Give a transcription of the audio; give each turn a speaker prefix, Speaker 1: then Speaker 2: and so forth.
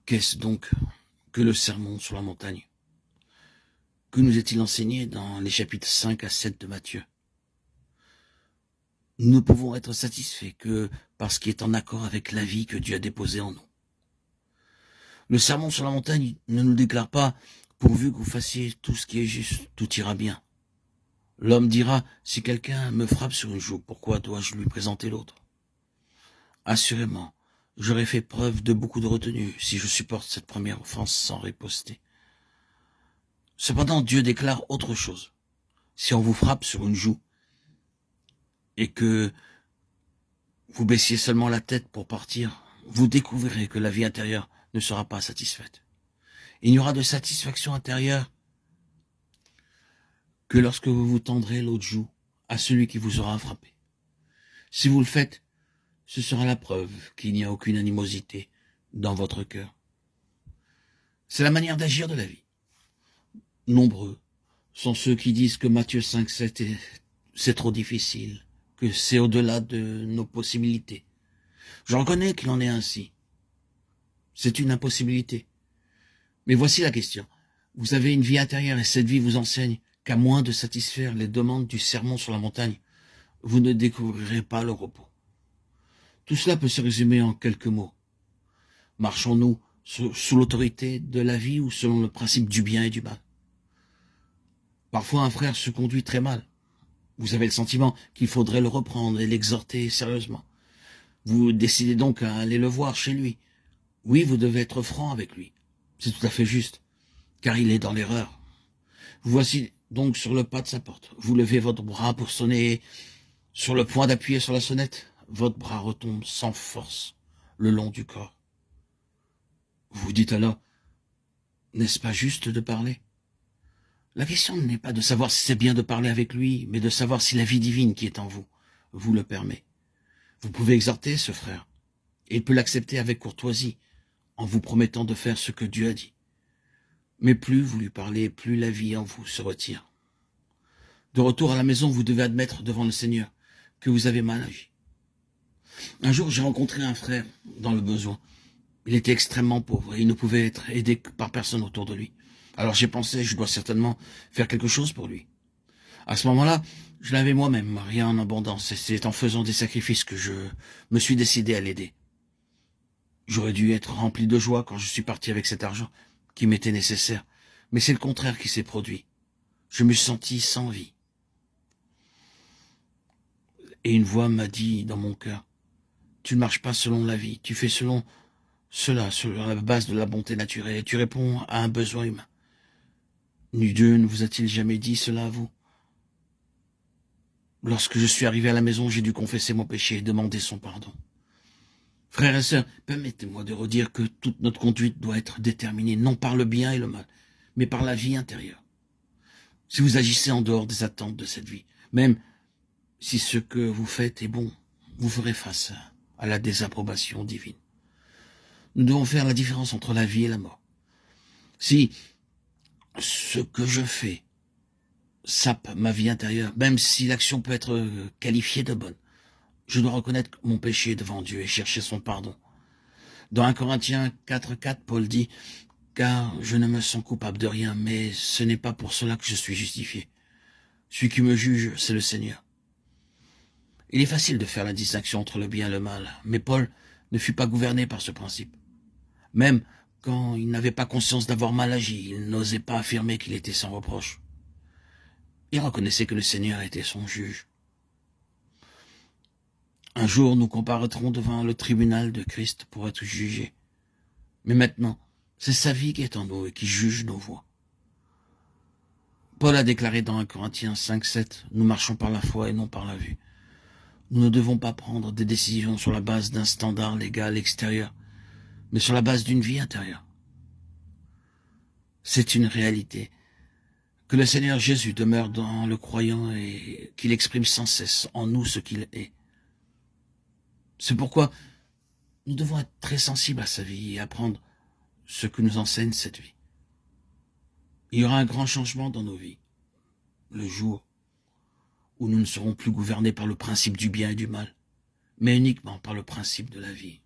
Speaker 1: Qu'est-ce donc que le sermon sur la montagne? Que nous est-il enseigné dans les chapitres 5 à 7 de Matthieu? Nous ne pouvons être satisfaits que par ce qui est en accord avec la vie que Dieu a déposée en nous. Le sermon sur la montagne ne nous déclare pas « pourvu que vous fassiez tout ce qui est juste, tout ira bien ». L'homme dira « si quelqu'un me frappe sur une joue, pourquoi dois-je lui présenter l'autre » Assurément, j'aurais fait preuve de beaucoup de retenue si je supporte cette première offense sans riposter. Cependant, Dieu déclare autre chose. Si on vous frappe sur une joue et que vous baissiez seulement la tête pour partir, vous découvrirez que la vie intérieure ne sera pas satisfaite. Il n'y aura de satisfaction intérieure que lorsque vous vous tendrez l'autre joue à celui qui vous aura frappé. Si vous le faites, ce sera la preuve qu'il n'y a aucune animosité dans votre cœur. C'est la manière d'agir de la vie. Nombreux sont ceux qui disent que Matthieu 5,7 c'est trop difficile, que c'est au-delà de nos possibilités. Je reconnais qu'il en est ainsi. C'est une impossibilité. Mais voici la question. Vous avez une vie intérieure et cette vie vous enseigne qu'à moins de satisfaire les demandes du sermon sur la montagne, vous ne découvrirez pas le repos. Tout cela peut se résumer en quelques mots. Marchons-nous sous l'autorité de la vie ou selon le principe du bien et du mal? Parfois un frère se conduit très mal. Vous avez le sentiment qu'il faudrait le reprendre et l'exhorter sérieusement. Vous décidez donc à aller le voir chez lui. Oui, vous devez être franc avec lui. C'est tout à fait juste, car il est dans l'erreur. Vous voici donc sur le pas de sa porte. Vous levez votre bras pour sonner. Sur le point d'appuyer sur la sonnette, votre bras retombe sans force le long du corps. Vous dites alors, n'est-ce pas juste de parler? La question n'est pas de savoir si c'est bien de parler avec lui, mais de savoir si la vie divine qui est en vous vous le permet. Vous pouvez exhorter ce frère, et il peut l'accepter avec courtoisie, en vous promettant de faire ce que Dieu a dit. Mais plus vous lui parlez, plus la vie en vous se retire. De retour à la maison, vous devez admettre devant le Seigneur que vous avez mal agi. Un jour, j'ai rencontré un frère dans le besoin. Il était extrêmement pauvre et il ne pouvait être aidé par personne autour de lui. Alors j'ai pensé, je dois certainement faire quelque chose pour lui. À ce moment-là, je l'avais moi-même marié en abondance et c'est en faisant des sacrifices que je me suis décidé à l'aider. J'aurais dû être rempli de joie quand je suis parti avec cet argent qui m'était nécessaire, mais c'est le contraire qui s'est produit. Je me suis senti sans vie. Et une voix m'a dit dans mon cœur, tu ne marches pas selon la vie, tu fais selon cela, sur la base de la bonté naturelle, et tu réponds à un besoin humain. Dieu ne vous a-t-il jamais dit cela à vous? Lorsque je suis arrivé à la maison, j'ai dû confesser mon péché et demander son pardon. Frères et sœurs, permettez-moi de redire que toute notre conduite doit être déterminée, non par le bien et le mal, mais par la vie intérieure. Si vous agissez en dehors des attentes de cette vie, même si ce que vous faites est bon, vous ferez face à la désapprobation divine. Nous devons faire la différence entre la vie et la mort. Si ce que je fais sape ma vie intérieure, même si l'action peut être qualifiée de bonne, je dois reconnaître mon péché devant Dieu et chercher son pardon. Dans 1 Corinthiens 4,4, Paul dit « Car je ne me sens coupable de rien, mais ce n'est pas pour cela que je suis justifié. Celui qui me juge, c'est le Seigneur. » Il est facile de faire la distinction entre le bien et le mal, mais Paul ne fut pas gouverné par ce principe. Même quand il n'avait pas conscience d'avoir mal agi, il n'osait pas affirmer qu'il était sans reproche. Il reconnaissait que le Seigneur était son juge. Un jour, nous comparaîtrons devant le tribunal de Christ pour être jugés. Mais maintenant, c'est sa vie qui est en nous et qui juge nos voies. Paul a déclaré dans 1 Corinthiens 5,7, « Nous marchons par la foi et non par la vue. » Nous ne devons pas prendre des décisions sur la base d'un standard légal extérieur, mais sur la base d'une vie intérieure. C'est une réalité. Que le Seigneur Jésus demeure dans le croyant et qu'il exprime sans cesse en nous ce qu'il est. C'est pourquoi nous devons être très sensibles à sa vie et apprendre ce que nous enseigne cette vie. Il y aura un grand changement dans nos vies, le jour où nous ne serons plus gouvernés par le principe du bien et du mal, mais uniquement par le principe de la vie.